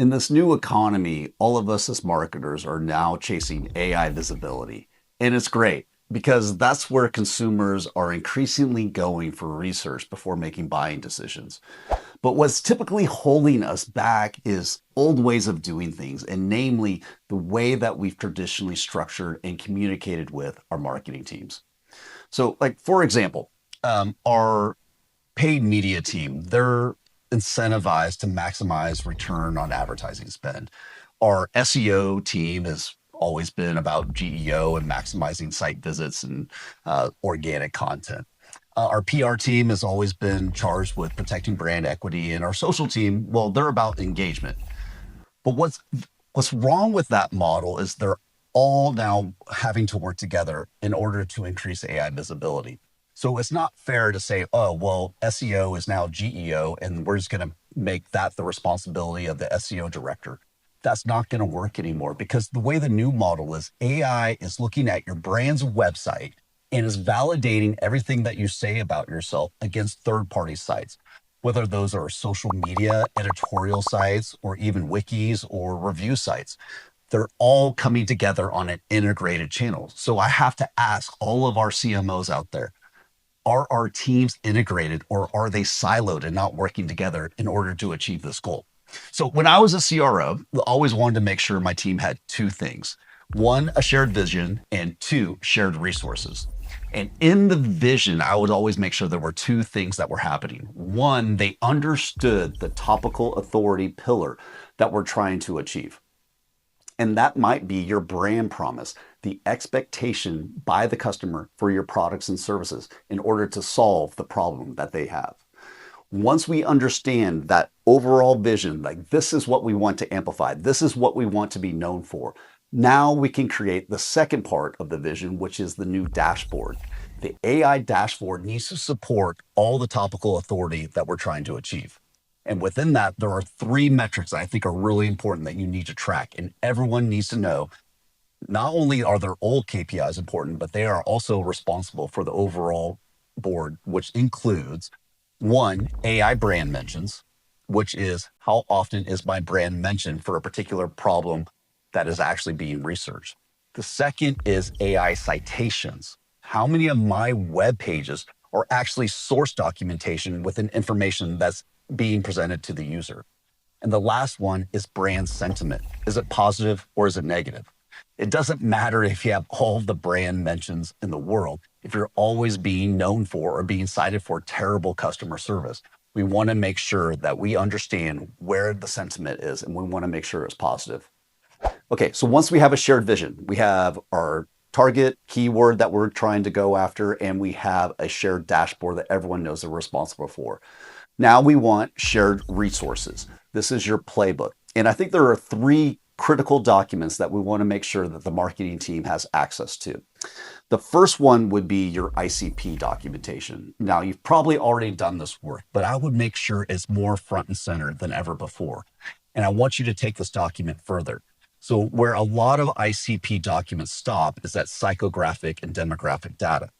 In this new economy, all of us as marketers are now chasing AI visibility. And it's great because that's where consumers are increasingly going for research before making buying decisions. But what's typically holding us back is old ways of doing things, and namely the way that we've traditionally structured and communicated with our marketing teams. So, like, for example, our paid media team, they're incentivized to maximize return on advertising spend. Our SEO team has always been about GEO and maximizing site visits and organic content. Our PR team has always been charged with protecting brand equity, and our social team, well, they're about engagement. But what's wrong with that model is they're all now having to work together in order to increase AI visibility. So it's not fair to say, oh, well, SEO is now GEO, and we're just going to make that the responsibility of the SEO director. That's not going to work anymore because the way the new model is, AI is looking at your brand's website and is validating everything that you say about yourself against third-party sites, whether those are social media, editorial sites, or even wikis or review sites. They're all coming together on an integrated channel. So I have to ask all of our CMOs out there, are our teams integrated or are they siloed and not working together in order to achieve this goal? So when I was a CRO, I always wanted to make sure my team had two things. One, a shared vision, and two, shared resources. And in the vision, I would always make sure there were two things that were happening. One, they understood the topical authority pillar that we're trying to achieve. And that might be your brand promise, the expectation by the customer for your products and services in order to solve the problem that they have. Once we understand that overall vision, like this is what we want to amplify, this is what we want to be known for, now we can create the second part of the vision, which is the new dashboard. The AI dashboard needs to support all the topical authority that we're trying to achieve. And within that, there are three metrics that I think are really important that you need to track. And everyone needs to know not only are their old KPIs important, but they are also responsible for the overall board, which includes one, AI brand mentions, which is how often is my brand mentioned for a particular problem that is actually being researched. The second is AI citations. How many of my web pages are actually source documentation within information that's being presented to the user? And the last one is brand sentiment. Is it positive or is it negative? It doesn't matter if you have all of the brand mentions in the world, if you're always being known for or being cited for terrible customer service. We want to make sure that we understand where the sentiment is and we want to make sure it's positive. Okay, so once we have a shared vision, we have our target keyword that we're trying to go after, and we have a shared dashboard that everyone knows they're responsible for. Now we want shared resources. This is your playbook. And I think there are three critical documents that we want to make sure that the marketing team has access to. The first one would be your ICP documentation. Now, you've probably already done this work, but I would make sure it's more front and center than ever before. And I want you to take this document further. So where a lot of ICP documents stop is at psychographic and demographic data.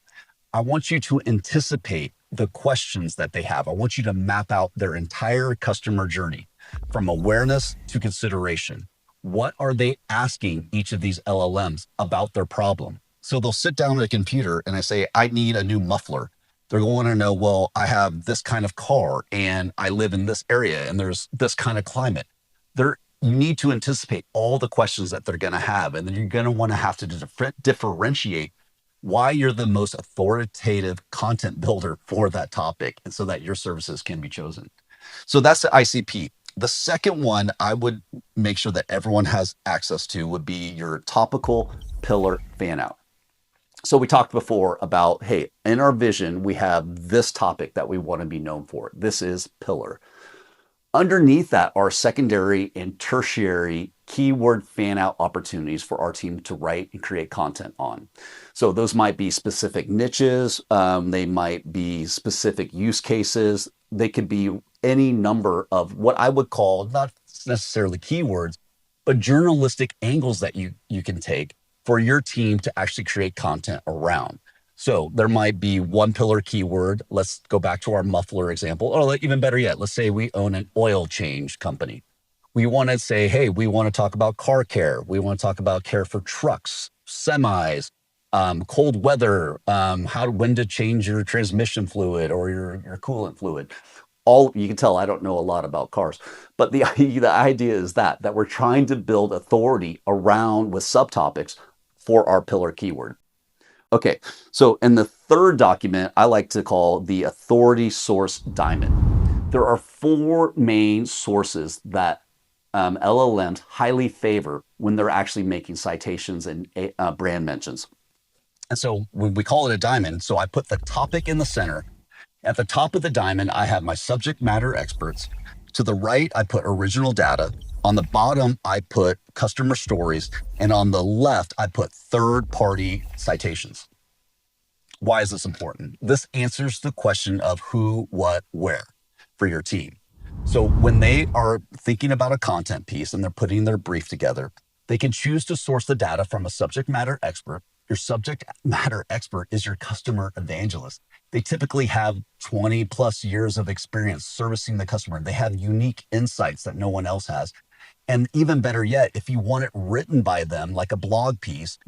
I want you to anticipate the questions that they have. I want you to map out their entire customer journey from awareness to consideration. What are they asking each of these LLMs about their problem? So they'll sit down at a computer and I say, I need a new muffler. They're going to know, well, I have this kind of car and I live in this area and there's this kind of climate. You need to anticipate all the questions that they're going to have. And then you're going to want to have to differentiate why you're the most authoritative content builder for that topic and so that your services can be chosen. So that's the ICP. The second one I would make sure that everyone has access to would be your topical pillar fan out. So we talked before about, hey, in our vision, we have this topic that we want to be known for. This is pillar. Underneath that are secondary and tertiary keyword fan out opportunities for our team to write and create content on. So those might be specific niches. They might be specific use cases. They could be any number of what I would call not necessarily keywords, but journalistic angles that you can take for your team to actually create content around. So there might be one pillar keyword. Let's go back to our muffler example, or even better yet, let's say we own an oil change company. We want to say, hey, we want to talk about car care. We want to talk about care for trucks, semis, cold weather, when to change your transmission fluid or your coolant fluid. All you can tell I don't know a lot about cars, but the idea is that we're trying to build authority around with subtopics for our pillar keyword. Okay, so in the third document, I like to call the authority source diamond. There are four main sources that LLMs highly favor when they're actually making citations and brand mentions. And so when we call it a diamond, so I put the topic in the center. At the top of the diamond, I have my subject matter experts. To the right, I put original data. On the bottom, I put customer stories. And on the left, I put third-party citations. Why is this important? This answers the question of who, what, where for your team. So when they are thinking about a content piece and they're putting their brief together, they can choose to source the data from a subject matter expert. Your subject matter expert is your customer evangelist. They typically have 20 plus years of experience servicing the customer. They have unique insights that no one else has. And even better yet, if you want it written by them, like a blog piece,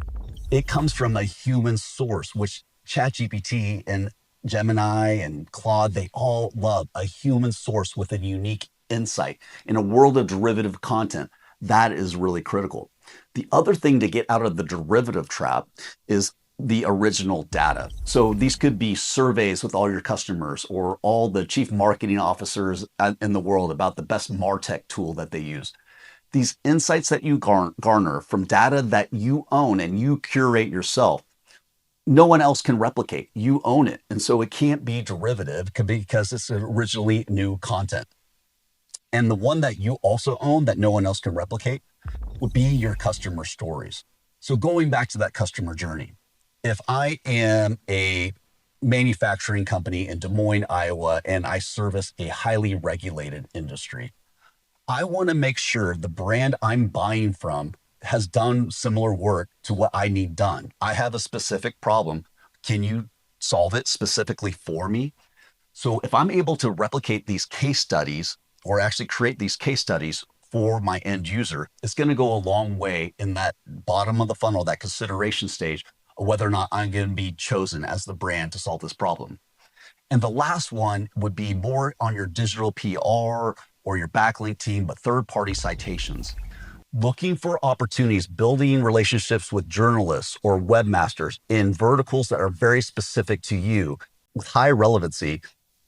it comes from a human source, which ChatGPT and Gemini and Claude, they all love a human source with a unique insight. In a world of derivative content, that is really critical. The other thing to get out of the derivative trap is the original data. So these could be surveys with all your customers or all the chief marketing officers in the world about the best MarTech tool that they use. These insights that you garner from data that you own and you curate yourself, no one else can replicate. You own it. And so it can't be derivative because it's originally new content. And the one that you also own that no one else can replicate would be your customer stories. So going back to that customer journey, if I am a manufacturing company in Des Moines, Iowa, and I service a highly regulated industry, I want to make sure the brand I'm buying from has done similar work to what I need done. I have a specific problem. Can you solve it specifically for me? So if I'm able to replicate these case studies or actually create these case studies for my end user, it's going to go a long way in that bottom of the funnel, that consideration stage of whether or not I'm going to be chosen as the brand to solve this problem. And the last one would be more on your digital PR or your backlink team, but third-party citations. Looking for opportunities, building relationships with journalists or webmasters in verticals that are very specific to you with high relevancy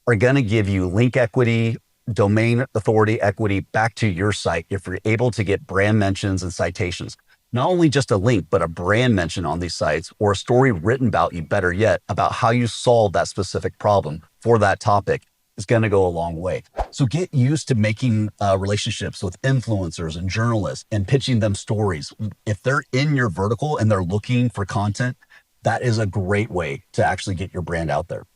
are going to give you link equity, domain authority equity back to your site if you're able to get brand mentions and citations. Not only just a link, but a brand mention on these sites or a story written about you, better yet, about how you solved that specific problem for that topic is going to go a long way. So get used to making relationships with influencers and journalists and pitching them stories. If they're in your vertical and they're looking for content, that is a great way to actually get your brand out there.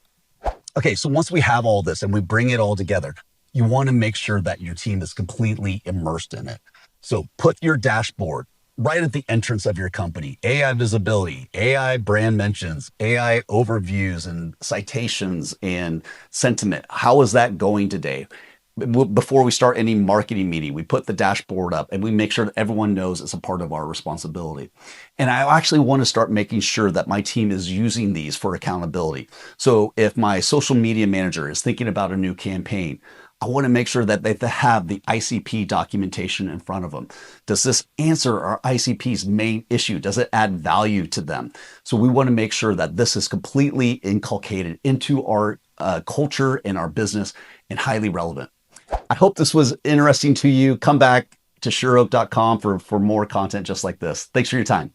Okay, so once we have all this and we bring it all together, you want to make sure that your team is completely immersed in it. So put your dashboard right at the entrance of your company, AI visibility, AI brand mentions, AI overviews and citations and sentiment. How is that going today? Before we start any marketing meeting, we put the dashboard up and we make sure that everyone knows it's a part of our responsibility. And I actually want to start making sure that my team is using these for accountability. So if my social media manager is thinking about a new campaign, I want to make sure that they have the ICP documentation in front of them. Does this answer our ICP's main issue? Does it add value to them? So we want to make sure that this is completely inculcated into our culture and our business and highly relevant. I hope this was interesting to you. Come back to sureoak.com for more content just like this. Thanks for your time.